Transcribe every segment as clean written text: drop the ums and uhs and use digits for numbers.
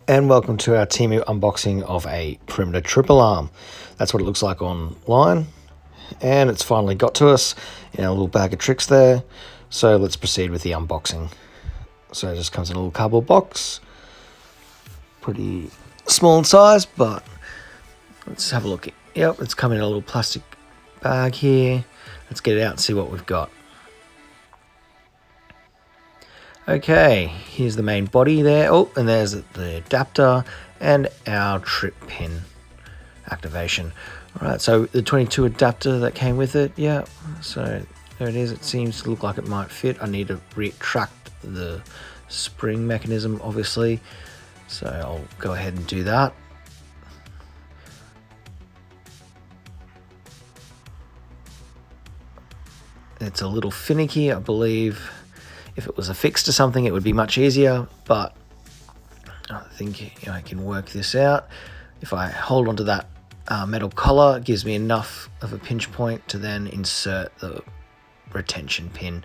And welcome to our Temu unboxing of a perimeter triple arm. That's what it looks like online, and it's finally got to us in a little bag of tricks there. So let's proceed with the unboxing. So it just comes in a little cardboard box, pretty small in size, but let's have a look. Yep, it's come in a little plastic bag here. Let's get it out and see what we've got. Okay, here's the main body there. Oh, and there's the adapter and our trip pin activation. All right, so the 22 adapter that came with it, yeah, so there it is. It seems to look like it might fit. I need to retract the spring mechanism, obviously, so I'll go ahead and do that. It's a little finicky, I believe. If it was affixed to something, it would be much easier, but I think I can work this out. If I hold onto that metal collar, it gives me enough of a pinch point to then insert the retention pin.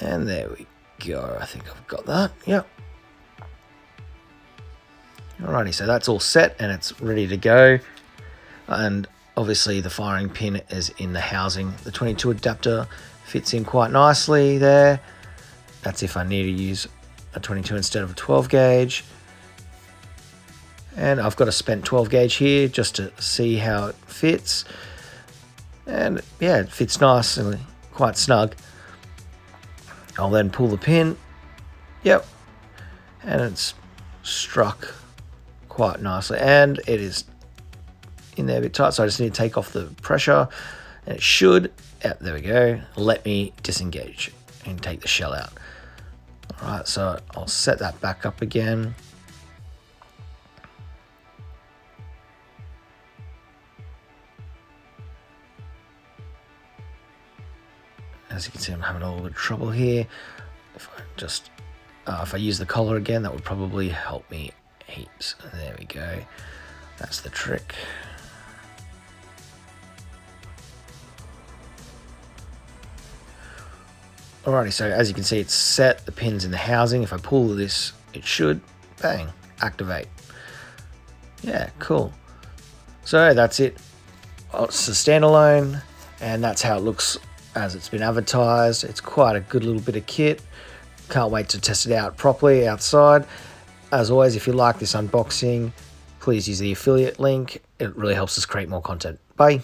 And there we go. I think I've got that. Yep. Alrighty, so that's all set and it's ready to go. And obviously the firing pin is in the housing. The 22 adapter fits in quite nicely there. That's if I need to use a 22 instead of a 12 gauge. And I've got a spent 12 gauge here just to see how it fits. And yeah, it fits nice and quite snug. I'll then pull the pin. Yep. And it's struck quite nicely. And it is in there a bit tight, so I just need to take off the pressure. And it should, yep, there we go, let me disengage and take the shell out. All right, so I'll set that back up again. As you can see, I'm having a little bit of trouble here. If I use the collar again, that would probably help me heaps. There we go. That's the trick. Alrighty, so as you can see, it's set. The pin's in the housing. If I pull this, it should, bang, activate. Yeah, cool. So that's it. It's a standalone, and that's how it looks as it's been advertised. It's quite a good little bit of kit. Can't wait to test it out properly outside. As always, if you like this unboxing, please use the affiliate link. It really helps us create more content. Bye.